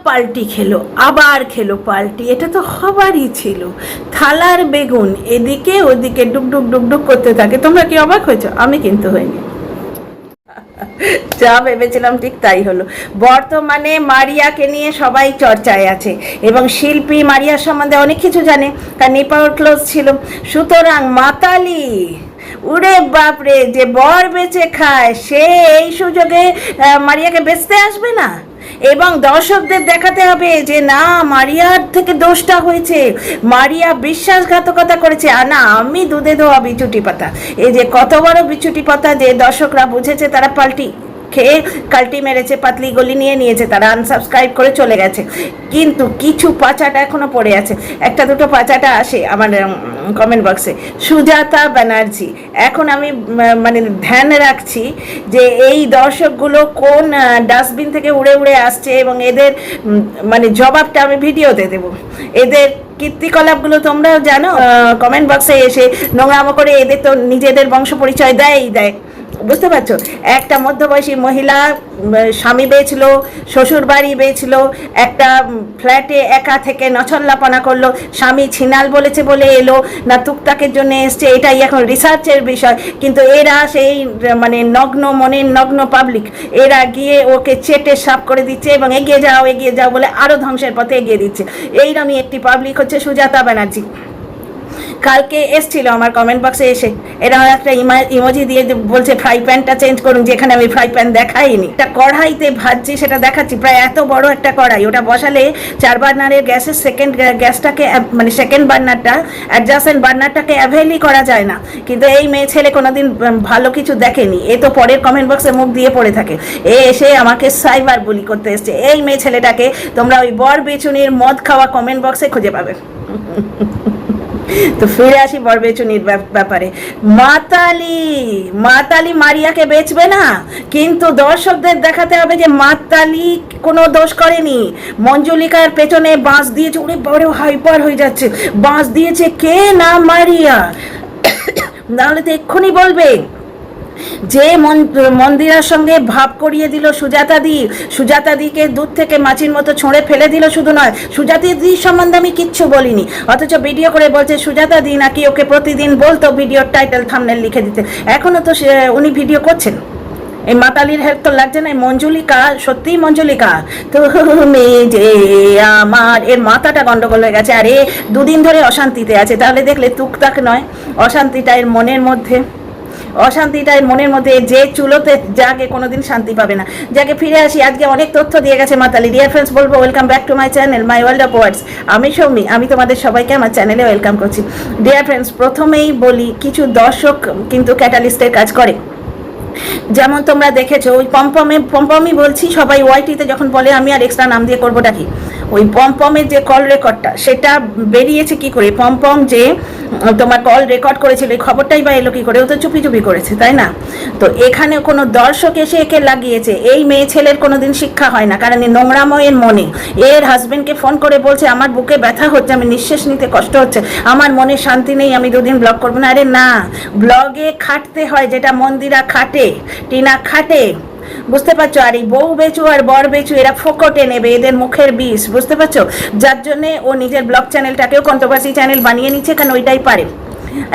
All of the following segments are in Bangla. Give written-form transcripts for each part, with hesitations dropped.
পাল্টি খেলো, আবার খেলো পাল্টি। এটা তো হবারই ছিল। থালার বেগুন এদিকে ওদিকে ডুকডুক ডুকডুক করতে থাকে। তোমরা কি অবাক হয়েছো? আমি কিন্তু হইনি। যা ভেবেছিলাম ঠিক তাই হলো। বর্তমানে মারিয়াকে নিয়ে সবাই চর্চায় আছে এবং শিল্পী মারিয়ার সম্বন্ধে অনেক কিছু জানে, কারণ নেপাওয়ার ক্লোজ ছিল। সুতরাং মাতালি, উরে বাপরে, যে বর বেচে খায় সে এই সুযোগে মারিয়াকে বেচতে আসবে না, এবং দর্শকদের দেখাতে হবে যে না, মারিয়ার থেকে দোষটা হয়েছে, মারিয়া বিশ্বাসঘাতকতা করেছে। আর না, আমি দুধে ধোয়া বিচুটি পাতা। এই যে কত বড় বিচুটি পাতা যে দর্শকরা বুঝেছে, তারা পাল্টি খেয়ে কাল্টি মেরেছে, পাতলি গলি নিয়েছে, তারা আনসাবস্ক্রাইব করে চলে গেছে। কিন্তু কিছু পাচাটা এখনো পড়ে আছে। একটা দুটো পাচাটা আসে আমার কমেন্ট বক্সে। সুজাতা ব্যানার্জি, এখন আমি মানে ধ্যান রাখছি যে এই দর্শকগুলো কোন ডাস্টবিন থেকে উড়ে উড়ে আসছে, এবং এদের মানে জবাবটা আমি ভিডিওতে দেবো। এদের কীর্তিকলাপগুলো তোমরাও জানো। কমেন্ট বক্সে এসে নোংরামো করে এদের তো নিজেদের বংশ পরিচয় দেয়, বুঝতে পারছো? একটা মধ্যবয়সী মহিলা স্বামী বেচল, শ্বশুর বাড়ি বেচল, একটা ফ্ল্যাটে একা থেকে নছল্লাপনা করলো, স্বামী ছিনাল বলেছে বলে এলো না টুকটাকের জন্য এসছে, এটাই এখন রিসার্চের বিষয়। কিন্তু এরা সেই মানে নগ্ন মনের নগ্ন পাবলিক, এরা গিয়ে ওকে চেটে সাফ করে দিচ্ছে এবং এগিয়ে যাও বলে আরও ধ্বংসের পথে এগিয়ে দিচ্ছে। এইরকমই একটি পাবলিক হচ্ছে সুজাতা ব্যানার্জি। কালকে এসছিল আমার কমেন্ট বক্সে এসে, এরা একটা ইমোজি দিয়ে বলছে ফ্রাই প্যানটা চেঞ্জ করুন, যেখানে আমি ফ্রাই প্যান দেখাইনি। একটা কড়াইতে ভাজছি, সেটা দেখাচ্ছি, প্রায় এত বড় একটা কড়াই, ওটা বসালে 4 বার্নারের গ্যাসের গ্যাসটাকে মানে সেকেন্ড বার্নারটা, অ্যাডজাস্টেন্ট বার্নারটাকে অ্যাভেলই করা যায় না। কিন্তু এই মেয়ে ছেলে কোনোদিন ভালো কিছু দেখেনি, এ তো পরের কমেন্ট বক্সে মুখ দিয়ে পড়ে থাকে। এসে আমাকে সাইবার বুলি করতে এসছে। এই মেয়ে ছেলেটাকে তোমরা ওই বর বেচুনির মদ খাওয়া কমেন্ট বক্সে খুঁজে পাবে। তো ফিরে আসি বরবেচুনির ব্যাপারে। মাতালি মারিয়াকে বেচবে না, কিন্তু দর্শকদের দেখাতে হবে যে মাতালি কোনো দোষ করেনি। মঞ্জুলিকার পেছনে বাঁশ দিয়েছে, ওরে বড় হাইপার হয়ে যাচ্ছে, বাঁশ দিয়েছে কে? না মারিয়া। নাহলে তো এক্ষুনি বলবে যে মন্দিরার সঙ্গে ভাব করিয়ে দিল সুজাতা দিকে দুধ থেকে মাছির মতো ছড়ে ফেলে দিল। শুধু নয়, সুজাতা দির সম্বন্ধে আমি কিচ্ছু বলিনি, অথচ ভিডিও করে বলছে সুজাতা দি নাকি ওকে প্রতিদিন বলতো ভিডিওর টাইটেল থাম্বনেল লিখে দিতে। এখনো তো উনি ভিডিও করছেন। এই মাতালির হেল্প তো লাগছে না। মঞ্জুলিকা, সত্যিই মঞ্জুলিকা তুমি যে আমার, এর মাথাটা গন্ডগোল হয়ে গেছে। আর এ দুদিন ধরে অশান্তিতে আছে। তাহলে দেখলে টুকটাক নয়, অশান্তিটা এর মনের মধ্যে, যে চুলোতে জাগে কোনোদিন শান্তি পাবে না। যাকে ফিরে আসি, আজকে অনেক তথ্য দিয়ে গেছে মাতালি। ডিয়ার ফ্রেন্ডস, বলবো welcome back to my channel, my world of words. আমি সৌমি, আমি তোমাদের সবাইকে আমার চ্যানেলে ওয়েলকাম করছি। ডিয়ার ফ্রেন্ডস, প্রথমেই বলি, কিছু দর্শক কিন্তু ক্যাটালিস্টের কাজ করে। যেমন তোমরা দেখেছো ওই পম্পমই বলছি, সবাই ওয়াইটিতে যখন বলে, আমি আর এক্সট্রা নাম দিয়ে করবোটা কি, ওই পম্পমের যে কল রেকর্ডটা সেটা বেরিয়েছে কি করে, পম্পম যে তোমার কল রেকর্ড করেছিল, এই খবরটাই বা এলো কি করে? ও তো চুপি করেছে, তাই না? তো এখানে কোনো দর্শক এসে একে লাগিয়েছে। এই মেয়ে ছেলের কোনোদিন শিক্ষা হয় না, কারণ এই নোংরাময়ের মনে এর হাজবেন্ডকে ফোন করে বলছে আমার বুকে ব্যথা হচ্ছে, আমি নিঃশ্বাস নিতে কষ্ট হচ্ছে, আমার মনে শান্তি নেই, আমি 2 দিন ব্লগ করবো না। আরে না, ব্লগে খাটতে হয়, যেটা মন্দিরা খাটে, টিনা খাটে, বুঝতে পারছো? আর এই বউ বেচু আর বর বেচু এরা ফোকটে নেবে, এদের মুখের বিষ, বুঝতে পারছো? যার জন্যে ও নিজের ব্লগ চ্যানেলটাকেও কন্ট্রোভার্সি চ্যানেল বানিয়ে নিচ্ছে, কারণ ওইটাই পারে।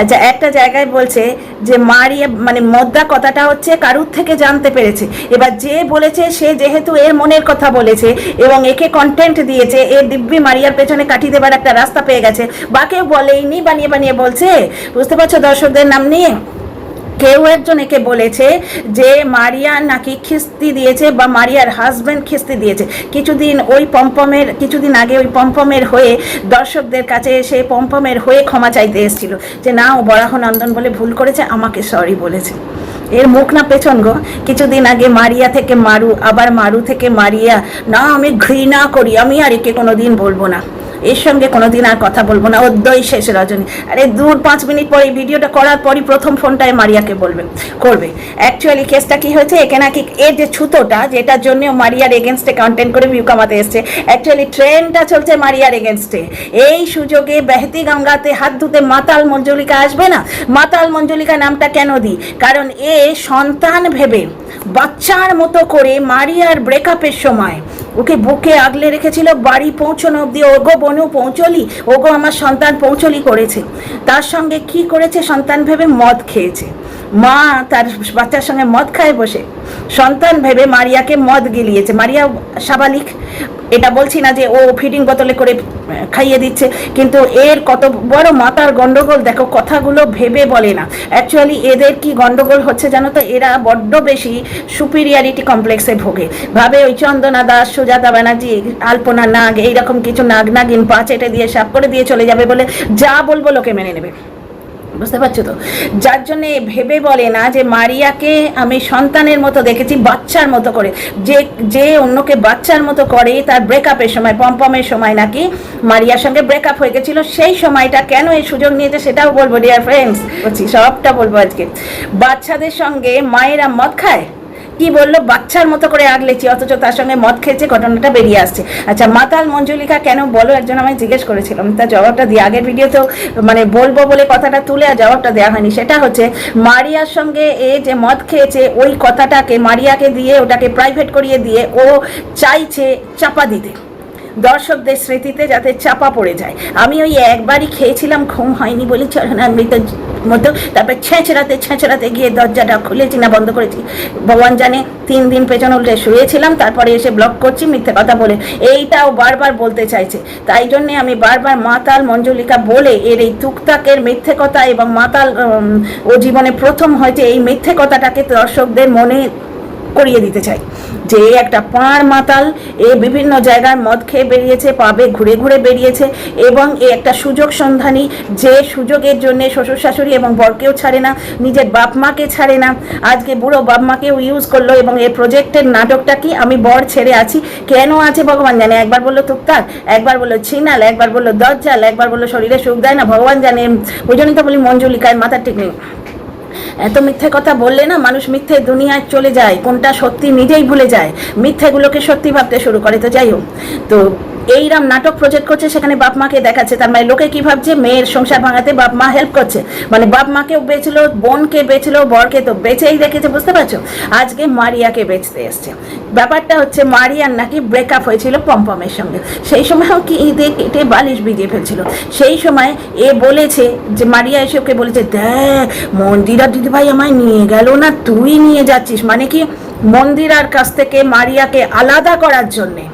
আচ্ছা, একটা জায়গায় বলছে যে মারিয়া মানে মদ্দা কথাটা হচ্ছে কারুর থেকে জানতে পেরেছে। এবার যে বলেছে সে যেহেতু এর মনের কথা বলেছে এবং একে কন্টেন্ট দিয়েছে, এর দিব্যি মারিয়ার পেছনে কাঠি দেবার একটা রাস্তা পেয়ে গেছে, বা কেউ বলেইনি, বানিয়ে বলছে, বুঝতে পারছো? দর্শকদের নাম নিয়ে কেউ একজন একে বলেছে যে মারিয়া নাকি খিস্তি দিয়েছে, বা মারিয়ার হাজব্যান্ড খিস্তি দিয়েছে। কিছুদিন আগে ওই পম্পমের হয়ে দর্শকদের কাছে এসে পম্পমের হয়ে ক্ষমা চাইতে এসেছিল, যে না, ও বরাহনন্দন বলে ভুল করেছে, আমাকে সরি বলেছে। এর মুখ না পেছন গো। কিছুদিন আগে মারিয়া থেকে মারু, আবার মারু থেকে মারিয়া, না আমি ঘৃণা করি, আমি আর একে কোনোদিন বলবো না, এর সঙ্গে কোনোদিন আর কথা বলবো না, অদ্যই শেষ রজনী। আরে 5 মিনিট পরে এই ভিডিওটা করার পরই প্রথম ফোনটায় মারিয়াকে করবে। অ্যাকচুয়ালি কেসটা কি হয়েছে, একে নাকি এর যে ছুতোটা, যেটার জন্য মারিয়ার এগেনস্টে কন্টেন্ট করে ভিউ কামাতে এসছে, অ্যাকচুয়ালি ট্রেনটা চলছে মারিয়ার এগেনস্টে। এই সুযোগে বেহতি গঙ্গাতে হাত ধুতে মাতাল মঞ্জুলিকা আসবে না? মাতাল মঞ্জুলিকা নামটা কেন দিই? কারণ এ সন্তান ভেবে বাচ্চার মতো করে মারিয়ার ব্রেকআপের সময় ওকে বুকে আগলে রেখেছিল বাড়ি পৌঁছানো অবধি, ওগো বনু পৌঁছলি, ওগো আমার সন্তান পৌঁছলি করেছে। তার সঙ্গে কি করেছে সন্তান ভেবে? মদ খেয়েছে। মা তার বাচ্চার সঙ্গে মদ খায় বসে, সন্তান ভেবে মারিয়াকে মদ গিলিয়েছে। মারিয়া সাবালিক, এটা বলছি না যে ও ফিডিং বোতলে করে খাইয়ে দিচ্ছে, কিন্তু এর কত বড় মাথার গন্ডগোল দেখো, কথাগুলো ভেবে বলে না। অ্যাকচুয়ালি এদের কি গন্ডগোল হচ্ছে জানো তো, এরা বড্ড বেশি সুপিরিয়ারিটি কমপ্লেক্সে ভোগে। ভাবে ওই চন্দনা দাস, সুজাতা ব্যানার্জি, আলপনা নাগ, এইরকম কিছু নাগ নাগিন পা চেটে দিয়ে সাফ করে দিয়ে চলে যাবে বলে যা বলবো লোকে মেনে নেবে। বুঝতে পারছো তো? যার জন্য ভেবে বলে না যে মারিয়াকে আমি সন্তানের মতো দেখেছি, বাচ্চার মতো করে। যে যে অন্যকে বাচ্চার মতো করে, তার ব্রেকআপের সময়, পমপমের সময় নাকি মারিয়ার সঙ্গে ব্রেকআপ হয়ে গেছিল, সেই সময়টা কেন এই সুযোগ নিয়েছে সেটাও বলবো ডিয়ার ফ্রেন্ডস, বলছি সবটা বলবো আজকে। বাচ্চাদের সঙ্গে মায়েরা মদ খায়, কি বললো? বাচ্চার মতো করে আগলেছি, অথচ তার সঙ্গে মদ খেয়েছে, ঘটনাটা বেরিয়ে আসছে। আচ্ছা, মাতাল মঞ্জুলিকা কেন বলো? একজন আমায় জিজ্ঞেস করেছিলাম, তার জবাবটা দিয়ে আগের ভিডিওতেও মানে বলবো বলে কথাটা তুলে আর জবাবটা দেওয়া হয়নি। সেটা হচ্ছে মারিয়ার সঙ্গে এ যে মদ খেয়েছে, ওই কথাটাকে মারিয়াকে দিয়ে ওটাকে প্রাইভেট করিয়ে দিয়ে ও চাইছে চাপা দিতে দর্শকদের স্মৃতিতে, যাতে চাপা পড়ে যায়। আমি ওই একবারই খেয়েছিলাম, ঘুম হয়নি বলে চরণামৃত মতো, তারপর ছেঁচড়াতে গিয়ে দরজাটা খুলেছি না বন্ধ করেছি ভগবান জানে। 3 দিন পেছন উল্টে শুয়েছিলাম, তারপরে এসে ব্লক করছি মিথ্যে কথা বলে। এইটাও বারবার বলতে চাইছে, তাই জন্যে আমি বারবার মাতাল মঞ্জুলিকা বলে এর এই তুকতাকের মিথ্যে কথা এবং মাতাল ও জীবনে প্রথম হয়েছে এই মিথ্যে কথাটাকে দর্শকদের মনে করিয়ে দিতে চাই যে একটা পাঁড় মাতাল, এ বিভিন্ন জায়গার মদ খেয়ে বেরিয়েছে, পাবে ঘুরে ঘুরে বেরিয়েছে, এবং এ একটা সুযোগ সন্ধানী, যে সুযোগের জন্য শ্বশুর শাশুড়ি এবং বরকেও ছাড়ে না, নিজের বাপ মাকে ছাড়ে না, আজকে বুড়ো বাপ মাকেও ইউজ করলো। এবং এই প্রজেক্টের নাটকটা কি, আমি বর ছেড়ে আছি, কেন আছে ভগবান জানে। একবার বললো তুকতাক, একবার বললো ছিনাল, একবার বললো দজ্জাল, একবার বললো শরীরে সুখ দেয় না, ভগবান জানে। ওই জন্যই তো বলি মঞ্জুলিকায় মাথার ঠিক নেই। এত মিথ্যে কথা বললে না মানুষ মিথ্যে দুনিয়ায় চলে যায়, কোনটা সত্যি নিজেই ভুলে যায়, মিথ্যেগুলোকে সত্যি ভাবতে শুরু করে। তো যাই হোক, তো এইরাম নাটক প্রজেক্ট করছে, সেখানে বাপ মাকে দেখাচ্ছে। তার মানে লোকে কি ভাবছে, মেয়ের সংসার ভাঙাতে বাপ মা হেল্প করছে, মানে বাপ মাকেও বেচল, বোনকে বেচল, বরকে তো বেচেই রেখেছে। বুঝতে পারছো? আজকে মারিয়াকে বেচতে এসছে। ব্যাপারটা হচ্ছে মারিয়ার নাকি ব্রেকআপ হয়েছিল পমপমের সঙ্গে, সেই সময়ও কি ঈদে কেটে বালিশ ভিজিয়ে ফেলছিল। সেই সময় এ বলেছে যে, মারিয়া এসে ওকে বলেছে, দেখ মন্দিরা দিদিভাই আমায় নিয়ে গেল না, তুই নিয়ে যাচ্ছিস। মানে কি, মন্দিরার কাছ থেকে মারিয়াকে আলাদা করার জন্যে,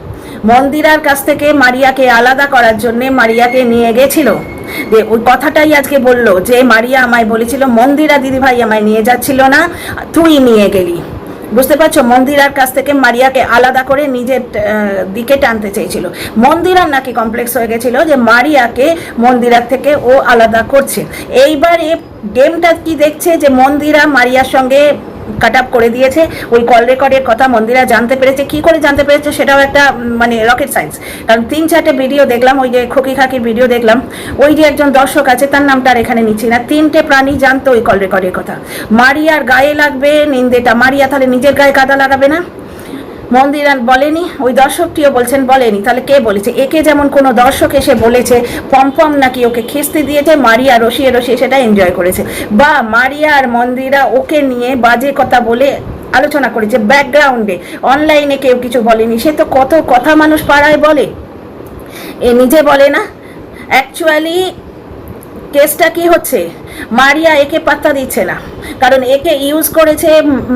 মন্দিরার কাছ থেকে মারিয়াকে আলাদা করার জন্য মারিয়াকে নিয়ে গেছিল। যে ওই কথাটাই আজকে বললো যে মারিয়া আমায় বলেছিল মন্দিরা দিদিভাই আমায় নিয়ে যাচ্ছিল না, তুই নিয়ে গেলি। বুঝতে পারছো? মন্দিরার কাছ থেকে মারিয়াকে আলাদা করে নিজের দিকে টানতে চেয়েছিল। মন্দিরার নাকি কমপ্লেক্স হয়ে গেছিল যে মারিয়াকে মন্দিরার থেকে ও আলাদা করছে। এইবার এ গেমটা কি দেখছে যে মন্দিরা মারিয়ার সঙ্গে কাট আপ করে দিয়েছে। ওই কল রেকর্ডের কথা মন্দিরা জানতে পেরেছে, কি করে জানতে পেরেছে সেটাও একটা মানে রকেট সায়েন্স। কারণ 3-4টে ভিডিও দেখলাম, ওই যে খোকি খাকির ভিডিও দেখলাম, ওই যে একজন দর্শক আছে, তার নামটা আর এখানে নিচ্ছি না, 3টে প্রাণী জানতো ওই কল রেকর্ডের কথা। মারিয়ার গায়ে লাগবে নিন্দেটা, মারিয়া তাহলে নিজের গায়ে কাদা লাগাবে না? মন্দিরা বলেনি, ওই দর্শকটিও বলছেন বলেনি, তাহলে কে বলেছে? একে যেমন কোনো দর্শক এসে বলেছে পমপম নাকি ওকে খিস্তি দিয়েছে, মারিয়া রসিয়ে রসিয়ে সেটা এনজয় করেছে, বা মারিয়া আর মন্দিরা ওকে নিয়ে বাজে কথা বলে আলোচনা করেছে ব্যাকগ্রাউন্ডে, অনলাইনে কেউ কিছু বলেনি। সে তো কত কথা মানুষ পাড়ায় বলে, এ নিজে বলে না। অ্যাকচুয়ালি কেসটা কি হচ্ছে, মারিয়া একে পাত্তা দিচ্ছে না, কারণ একে ইউজ করেছে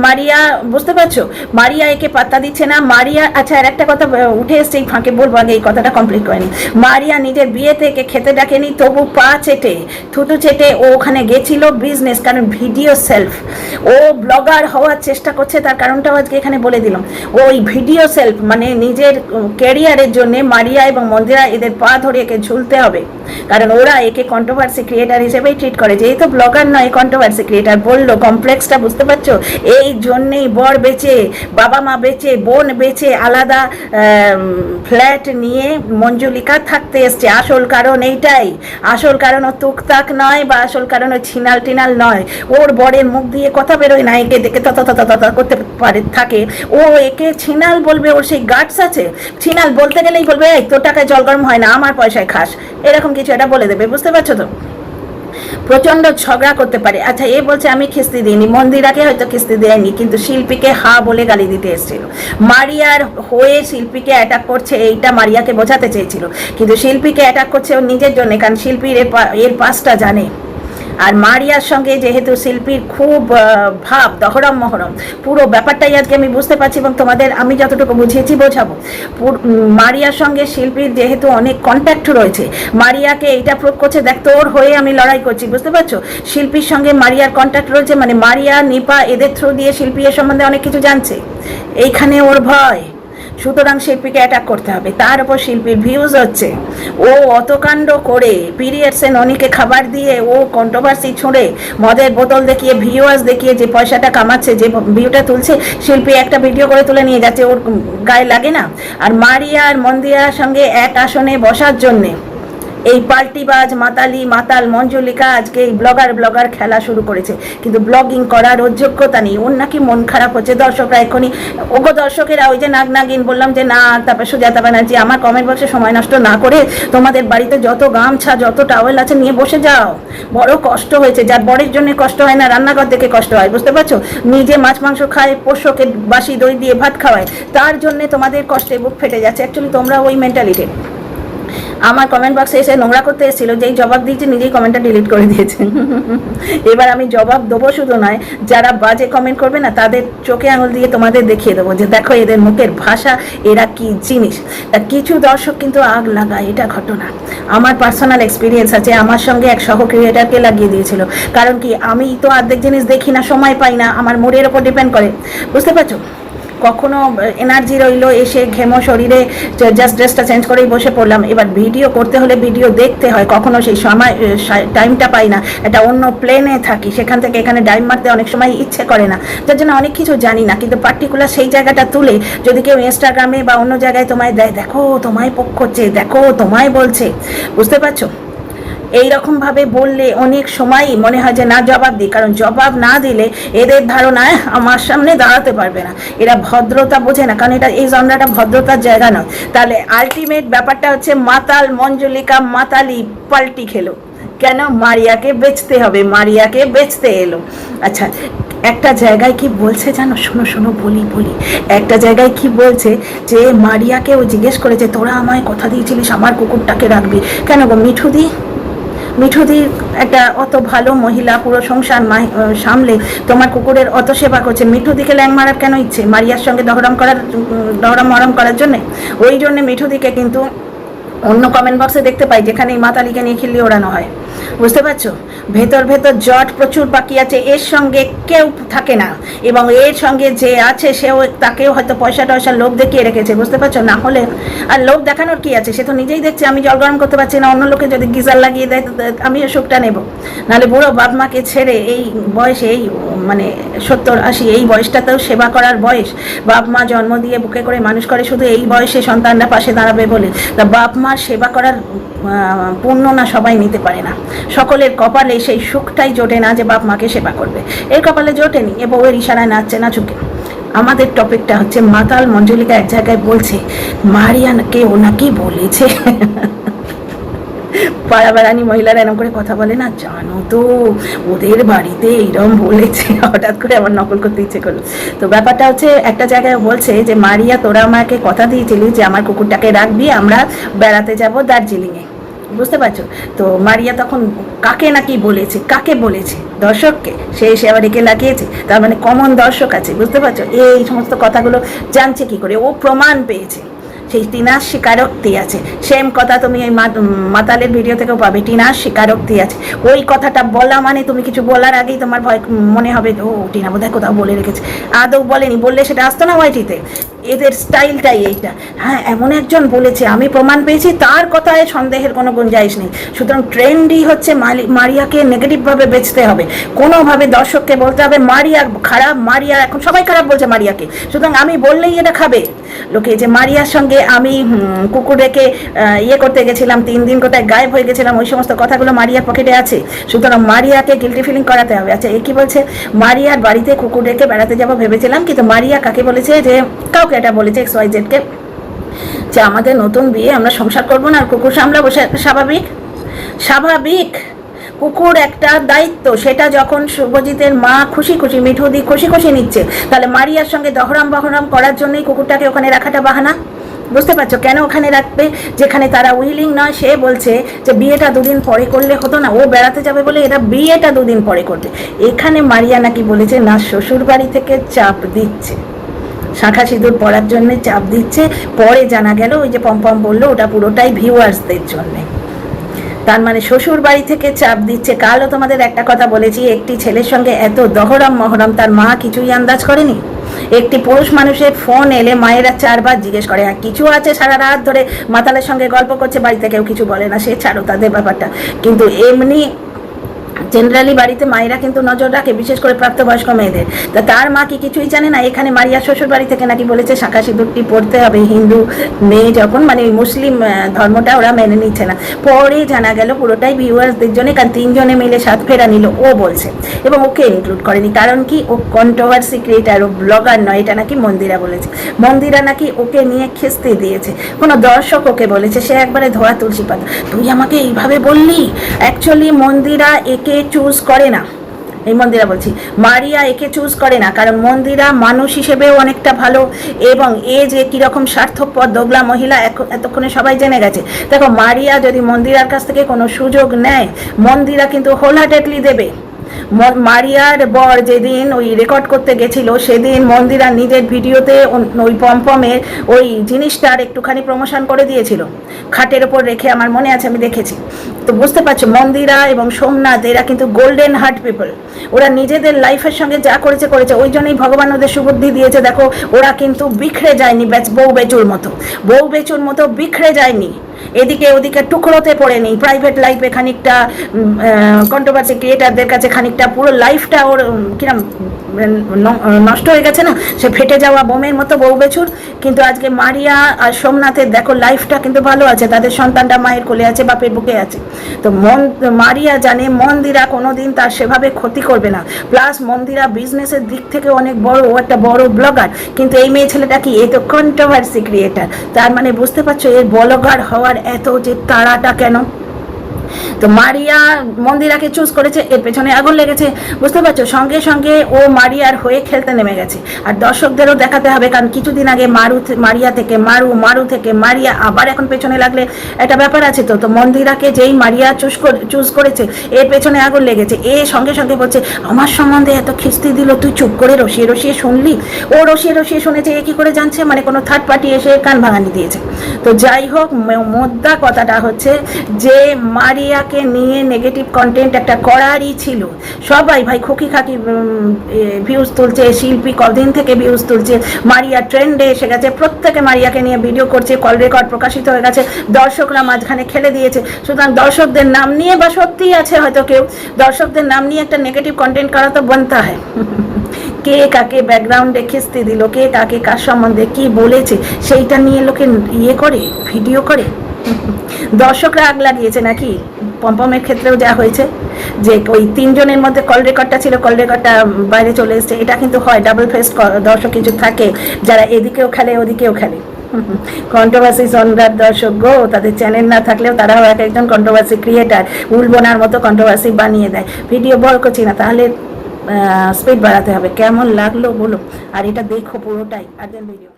মারিয়া। বুঝতে পারছো? মারিয়া একে পাত্তা দিচ্ছে না। মারিয়া, আচ্ছা আর একটা কথা উঠে এসছে, এই ফাঁকে বলবো, আগে এই কথাটা কমপ্লিট করেনি। মারিয়া নিজের বিয়ে থেকে খেতে ডাকেনি, তবু পা চেটে থুতু চেটে ও ওখানে গেছিল বিজনেস, কারণ ভিডিও সেলফ, ও ব্লগার হওয়ার চেষ্টা করছে। তার কারণটাও আজকে এখানে বলে দিলাম। ওই ভিডিও সেলফ মানে নিজের ক্যারিয়ারের জন্য মারিয়া এবং মন্দিরা এদের পা ধরে একে ঝুলতে হবে, কারণ ওরা একে কন্ট্রোভার্সি ক্রিয়েটার হিসেবেই ট্রিট করে। যেহেতু ব্লগার নয়, কন্ট্রোভার্সি ক্রিয়েটার বললো, কমপ্লেক্সটা বুঝতে পারছো? এই জন্যেই বর বেচে, বাবা মা বেচে, বোন বেচে আলাদা ফ্ল্যাট নিয়ে মঞ্জুলিকা থাকতে এসছে। আসল কারণ এইটাই, আসল কারণ ও তুকতাক নয়, বা আসল কারণ ও ছিনাল টিনাল নয়। ওর বরের মুখ দিয়ে কথা বেরোয় না, একে দেখে তত করতে পারে থাকে, ও একে ছিনাল বলবে, ওর সেই গাটস আছে। ছিনাল বলতে গেলেই বলবে, এই তোর টাকায় জল গরম হয় না, আমার পয়সায় খাস, এরকম কিছু এটা বলে দেবে। বুঝতে পারছো তো? প্রচণ্ড ঝগড়া করতে পারে। আচ্ছা, এ বলছে আমি খিস্তি দিইনি, মন্দিরাকে হয়তো খিস্তি দেয়নি, কিন্তু শিল্পীকে হা বলে গালি দিতে এসেছিল। মারিয়ার হয়ে শিল্পীকে অ্যাটাক করছে, এইটা মারিয়াকে বোঝাতে চেয়েছিল, কিন্তু শিল্পীকে অ্যাটাক করছে ওর নিজের জন্য, কারণ শিল্পীর এর পাসটা জানে। আর মারিয়ার সঙ্গে যেহেতু শিল্পীর খুব ভাব, দহরম মহরম, পুরো ব্যাপারটাই আজকে আমি বুঝতে পারছি এবং তোমাদের আমি যতটুকু বুঝিয়েছি বোঝাবো। মারিয়ার সঙ্গে শিল্পীর যেহেতু অনেক কন্ট্যাক্ট রয়েছে, মারিয়াকে এইটা প্রুভ করছে, দেখ তোর হয়ে আমি লড়াই করছি, বুঝতে পারছো? শিল্পীর সঙ্গে মারিয়ার কন্ট্যাক্ট রয়েছে, মানে মারিয়া, নিপা এদের থ্রু দিয়ে শিল্পী এর সম্বন্ধে অনেক কিছু জানছে, এইখানে ওর ভয়। সুতরাং শিল্পীকে অ্যাটাক করতে হবে, তার উপর শিল্পীর ভিউজ হচ্ছে, ও অত কাণ্ড করে পিরিয়ডসে ননিকে খাবার দিয়ে ও কন্ট্রোভার্সি ছুঁড়ে মদের বোতল দেখিয়ে ভিউয়ার্স দেখিয়ে যে পয়সাটা কামাচ্ছে, যে ভিউটা তুলছে, শিল্পী একটা ভিডিও করে তুলে নিয়ে যাচ্ছে, ওর গায়ে লাগে না? আর মারিয়া আর মন্দিরার সঙ্গে এক আসনে বসার জন্যে এই পাল্টিবাজ মাতালি মাতাল মঞ্জুলিকা আজকে এই ব্লগার খেলা শুরু করেছে, কিন্তু ব্লগিং করার ওর যোগ্যতা নেই। ওর নাকি মন খারাপ হচ্ছে, দর্শকরা এখনই ওগো দর্শকেরা, ওই যে নাগিন বললাম যে না, তারপর সুজাতা ব্যানার্জি, আমার কমেন্ট বক্সে সময় নষ্ট না করে তোমাদের বাড়িতে যত গামছা যত টাওয়েল আছে নিয়ে বসে যাও। বড় কষ্ট হয়েছে, যার বরের জন্য কষ্ট হয় না, রান্নাঘর দেখে কষ্ট হয়, বুঝতে পারছো? নিজে মাছ মাংস খায়, পোষ্যকে বাসি দই দিয়ে ভাত খাওয়ায়, তার জন্যে তোমাদের কষ্টে বুক ফেটে যাচ্ছে। অ্যাকচুয়ালি তোমরা ওই মেন্টালিটি। আমার কমেন্ট বক্সে এসে নোংরা করতে এসেছিল, যেই জবাব দিয়েছে নিজেই কমেন্টটা ডিলিট করে দিয়েছে। এবার আমি জবাব দেবো, শুধু নয়, যারা বাজে কমেন্ট করবে না তাদের চোখে আঙুল দিয়ে তোমাদের দেখিয়ে দেবো যে দেখো এদের মুখের ভাষা, এরা কি জিনিস। তা কিছু দর্শক কিন্তু আগ লাগায়, এটা ঘটনা, আমার পার্সোনাল এক্সপিরিয়েন্স আছে। আমার সঙ্গে এক সহ ক্রিয়েটারকে লাগিয়ে দিয়েছিল, কারণ কি আমি তো অর্ধেক জিনিস দেখি না, সময় পাই না, আমার মুডের ওপর ডিপেন্ড করে, বুঝতে পারছো? কখনো এনার্জি রইলো, এসে ঘেমো শরীরে, জাস্ট ড্রেসটা চেঞ্জ করেই বসে পড়লাম। এবার ভিডিও করতে হলে ভিডিও দেখতে হয়, কখনো সেই সময় টাইমটা পাই না, একটা অন্য প্লেনে থাকি, সেখান থেকে এখানে ডাইভ মারতে অনেক সময় ইচ্ছে করে না, যার জন্য অনেক কিছু জানি না। কিন্তু পার্টিকুলার সেই জায়গাটা তুলে যদি কেউ ইনস্টাগ্রামে বা অন্য জায়গায় তোমায় দেয়, দেখো তোমায় পোক করছে, দেখো তোমায় বলছে, বুঝতে পারছো? এইরকমভাবে বললে অনেক সময়ই মনে হয় যে না জবাব দিই, কারণ জবাব না দিলে এদের ধারণায় আমার সামনে দাঁড়াতে পারবে না, এরা ভদ্রতা বোঝে না, কারণ এটা এই জনরাটা ভদ্রতার জায়গা নয়। তাহলে আলটিমেট ব্যাপারটা হচ্ছে মাতাল মঞ্জুলিকা মাতালি পাল্টি খেলো কেন? মারিয়াকে বেচতে হবে, মারিয়াকে বেচতে এলো। আচ্ছা, একটা জায়গায় কি বলছে জানো, শোনো বলি, একটা জায়গায় কি বলছে যে মারিয়াকে ও জিজ্ঞেস করেছে তোরা আমায় কথা দিয়েছিলিস আমার কুকুরটাকে রাখবি, কেন গো মিঠুদি একটা অত ভালো মহিলা, পুরো সংসার সামলে তোমার কুকুরের অত সেবা করছে, মিঠুদিকে ল্যাং মারার কেন ইচ্ছে? মারিয়ার সঙ্গে দহরম মরম করার জন্যে? ওই জন্যে মিঠুদিকে কিন্তু অন্য কমেন্ট বক্সে দেখতে পাই যেখানে এই মাতালিকে নিয়ে খিল্লি ওড়ানো হয়, বুঝতে পারছো? ভেতর জট প্রচুর বাকি আছে, এর সঙ্গে কেউ থাকে না, এবং এর সঙ্গে যে আছে সেও তাকেও হয়তো পয়সা টয়সা লোভ দেখিয়ে রেখেছে, বুঝতে পারছো? না হলে আর লোভ দেখানোর কি আছে, সে তো নিজেই দেখছে আমি জল গরম করতে পারছি না, অন্য লোকে যদি গিজার লাগিয়ে দেয় আমিও সুখটা নেব। নাহলে বুড়ো বাপ মাকে ছেড়ে এই বয়সে, এই মানে 70-80 এই বয়সটাতেও সেবা করার বয়স, বাপ মা জন্ম দিয়ে বুকে করে মানুষ করে শুধু এই বয়সে সন্তানরা পাশে দাঁড়াবে বলে, তা বাপ মার সেবা করার পুণ্য না সবাই নিতে পারে না, সকলের কপালে সেই সুখটাই জোটে না যে বাপ মাকে সেবা করবে, এর কপালে জোটেনি, এ বউয়ের ইশারায় নাচছে না চুকে। আমাদের টপিকটা হচ্ছে মাতাল মঞ্জুলিকা এক জায়গায় বলছে মারিয়াকে ওনাকে বলেছে, পাড়া বেড়ানি মহিলারা এরকম করে কথা বলে না, জানো তো ওদের বাড়িতে এইরকম বলেছে, হঠাৎ করে আমার নকল করতে ইচ্ছে করলো। তো ব্যাপারটা হচ্ছে একটা জায়গায় বলছে যে মারিয়া তোরা আমাকে কথা দিয়েছিলি যে আমার কুকুরটাকে রাখবি, আমরা বেড়াতে যাব দার্জিলিংয়ে, বুঝতে পারছো? তো মারিয়া তখন কাকে নাকি বলেছে, কাকে বলেছে? দর্শককে, সে এসে আবার একে লাগিয়েছে, তার মানে কমন দর্শক আছে, বুঝতে পারছো? এই সমস্ত কথাগুলো জানছে কি করে? ও প্রমাণ পেয়েছে, সেই টিনার স্বীকারোক্তি আছে, সেম কথা তুমি এই মাতালের ভিডিও থেকেও পাবে, টিনার স্বীকারোক্তি আছে। ওই কথাটা বলা মানে তুমি কিছু বলার আগেই তোমার ভয় মনে হবে ও টিনা বোধহয় কোথাও বলে রেখেছে, আদৌ বলেনি, বললে সেটা আসতো না ওয়াইটিতে। এদের স্টাইলটাই এইটা, হ্যাঁ এমন একজন বলেছে আমি প্রমাণ পেয়েছি, তার কথায় সন্দেহের কোনো গুঞ্জাইশ নেই। সুতরাং ট্রেন্ডই হচ্ছে মারিয়াকে নেগেটিভভাবে বেচতে হবে, কোনোভাবে দর্শককে বলতে হবে মারিয়া খারাপ, মারিয়া এখন সবাই খারাপ বলছে মারিয়াকে, সুতরাং আমি বললেই এটা খাবে লোকে। যে মারিয়ার সঙ্গে আমি কুকুর রেখে ইয়ে করতে গেছিলাম, 3 দিন কোথায় গায়েব হয়ে গেছিলাম, ওই সমস্ত কথাগুলো মারিয়ার পকেটে আছে, সুতরাং মারিয়াকে গিল্টি ফিলিং করাতে হবে। আচ্ছা, এ কি বলছে, মারিয়ার বাড়িতে কুকুর রেখে বেড়াতে যাবো ভেবেছিলাম, কিন্তু মারিয়া কাকে বলেছে, যে কাউকে এটা বলেছে XYZ-কে, যে আমাদের নতুন বিয়ে, আমরা সংসার করবো না আর কুকুর সামলাবো, স্বাভাবিক কুকুর একটা দায়িত্ব, সেটা যখন শুভজিতের মা খুশি খুশি মিঠুদি খুশি খুশি নিচ্ছে, তাহলে মারিয়ার সঙ্গে দহরাম বহরাম করার জন্যই কুকুরটাকে ওখানে রাখাটা বাহানা। বুঝতে পারছো কেন ওখানে রাখবে? যেখানে তারা উইলিং নয়। সে বলছে যে বিয়েটা দুদিন পরে করলে হতো না, ও বেড়াতে যাবে বলে এরা বিয়েটা দুদিন পরে করবে। এখানে মারিয়া নাকি বলেছে না, শ্বশুর বাড়ি থেকে চাপ দিচ্ছে, শাঁখা সিঁদুর পরার জন্য চাপ দিচ্ছে। পরে জানা গেল ওই যে পম্পম বললো ওটা পুরোটাই ভিউয়ার্সদের জন্যে। তার মানে শ্বশুর বাড়ি থেকে চাপ দিচ্ছে। কালও তোমাদের একটা কথা বলেছি, একটি ছেলের সঙ্গে এত দহরম মহরম তার মা কিছুই আন্দাজ করেনি। একটি পুরুষ মানুষের ফোন এলে মায়েরা 4 বার জিজ্ঞেস করে। হ্যাঁ কিছু আছে সারা রাত ধরে মাতালের সঙ্গে গল্প করছে, বাড়িতে কেউ কিছু বলে না, সে ছাড়ো তাদের ব্যাপারটা। কিন্তু এমনি জেনারেলি বাড়িতে মায়েরা কিন্তু নজর রাখে, বিশেষ করে প্রাপ্তবয়স্ক মেয়েদের। তা তার মা কি কিছুই জানে না? এখানে মারিয়া শ্বশুর বাড়ি থেকে নাকি বলেছে শাঁখা সিঁদুরটি পড়তে হবে, হিন্দু মেয়ে যখন, মানে মুসলিম ধর্মটা ওরা মেনে নিচ্ছে না। পরে জানা গেল পুরোটাই ভিউয়ার্সদের জন্য, কারণ 3 জনে মিলে 7 ফেরা নিল ও বলছে, এবং ওকে ইনক্লুড করেনি। কারণ কি, ও কন্ট্রোভার্সি ক্রিয়েটার, ও ব্লগার নয়। এটা নাকি মন্দিরা বলেছে। মন্দিরা নাকি ওকে নিয়ে খিস্তি দিয়েছে, কোনো দর্শক ওকে বলেছে, সে একবারে ধোয়া তুলসী পাতা, তুই আমাকে এইভাবে বললি। অ্যাকচুয়ালি মন্দিরা একে চুজ করে না, এই মন্দিরা বলছি, মারিয়া একে চুজ করে না। কারণ মন্দিরা মানুষ হিসেবেও অনেকটা ভালো, এবং এ যে কীরকম স্বার্থপর দোগলা মহিলা এতক্ষণে সবাই জেনে গেছে। দেখো মারিয়া যদি মন্দিরার কাছ থেকে কোনো সুযোগ নেয়, মন্দিরা কিন্তু হোল হার্টেডলি দেবে। মারিয়ার বর যেদিন ওই রেকর্ড করতে গেছিল, সেদিন মন্দিরা নিজের ভিডিওতে ওই পম্পমের ওই জিনিসটার একটুখানি প্রমোশন করে দিয়েছিল, খাটের ওপর রেখে, আমার মনে আছে, আমি দেখেছি। তো বুঝতে পারছো মন্দিরা এবং সোমনাথ এরা কিন্তু গোল্ডেন হার্ট পিপল। ওরা নিজেদের লাইফের সঙ্গে যা করেছে করেছে, ওই জন্যই ভগবান ওদের সুবুদ্ধি দিয়েছে। দেখো ওরা কিন্তু বিখড়ে যায়নি বউ বেচুর মতো বিখড়ে যায়নি, এদিকে ওদিকে টুকরোতে পড়ে নেই। প্রাইভেট লাইফে খানিকটা কন্ট্রোভার্সি ক্রিয়েটারদের কাছে খানিকটা পুরো লাইফটা ওর কিরম নষ্ট হয়ে গেছে না, সে ফেটে যাওয়া বোমের মতো বউ বেচুর। কিন্তু আজকে মারিয়া আর সোমনাথের দেখো লাইফটা কিন্তু ভালো আছে, তাদের সন্তানটা মায়ের কোলে আছে, বাপের বুকে আছে। তো মারিয়া জানে মন্দিরা কোনোদিন তার সেভাবে ক্ষতি করবে না। প্লাস মন্দিরা বিজনেসের দিক থেকে অনেক বড়, ও একটা বড় ব্লগার। কিন্তু এই মেয়ে ছেলেটা কি, এ তো কন্ট্রোভার্সি ক্রিয়েটার। তার মানে বুঝতে পারছো এর ব্লগার হওয়ার এত যে তাড়াটা কেন। তো মারিয়া মন্দিরাকে চুজ করেছে, এর পেছনে আগুন লেগেছে। বুঝতে পারছো, সঙ্গে সঙ্গে ও মারিয়ার হয়ে খেলতে নেমে গেছে। আর দর্শকদেরও দেখাতে হবে, কারণ কিছুদিন আগে মারিয়া থেকে মারু থেকে মারিয়া, আবার এখন পেছনে লাগলে একটা ব্যাপার আছে। তো মন্দিরাকে যেই মারিয়া চুজ করেছে, এর পেছনে আগুন লেগেছে। এ সঙ্গে সঙ্গে বলছে আমার সম্বন্ধে এত খিস্তি দিল, তুই চুপ করে রসিয়ে রসিয়ে শুনলি। ও রসিয়ে রসিয়ে শুনেছে, এ কি করে জানছে? মানে কোনো থার্ড পার্টি এসে কান ভাঙানি দিয়েছে। তো যাই হোক, মোদ্দা কথাটা হচ্ছে যে মারিয়াকে নিয়ে নেগেটিভ কন্টেন্ট একটা করারই ছিল। সবাই ভাই খুকি খাকি ভিউজ তুলছে, শিল্পী কদিন থেকে ভিউজ তুলছে, মারিয়া ট্রেন্ডে এসে গেছে, প্রত্যেকে মারিয়াকে নিয়ে ভিডিও করছে, কল রেকর্ড প্রকাশিত হয়ে গেছে, দর্শকরা মাঝখানে খেলে দিয়েছে। সুতরাং দর্শকদের নাম নিয়ে, বা সত্যিই আছে হয়তো কেউ, দর্শকদের নাম নিয়ে একটা নেগেটিভ কন্টেন্ট করা তো বনতা হয়। কে কাকে ব্যাকগ্রাউন্ডে খিস্তি দিল, কে কাকে কার সম্বন্ধে কি বলেছে, সেইটা নিয়ে লোকে ইয়ে করে, ভিডিও করে। দর্শকরা আগ লাগিয়েছে নাকি? পম্পমের ক্ষেত্রেও যা হয়েছে, যে ওই 3 জনের মধ্যে কল রেকর্ডটা ছিল, কল রেকর্ডটা বাইরে চলে এসছে। এটা কিন্তু হয়, ডাবল ফেস দর্শক কিছু থাকে, যারা এদিকেও খেলে ওদিকেও খেলে। কন্ট্রোভার্সি জনরার দর্শক গো, তাদের চ্যানেল না থাকলেও তারাও এক একজন কন্ট্রোভার্সি ক্রিয়েটার, উলবোনার মতো কন্ট্রোভার্সি বানিয়ে দেয়। ভিডিও বড় করছি না, তাহলে স্পিড বাড়াতে হবে। কেমন লাগলো বলো, আর এটা দেখো পুরোটাই। আর ভিডিও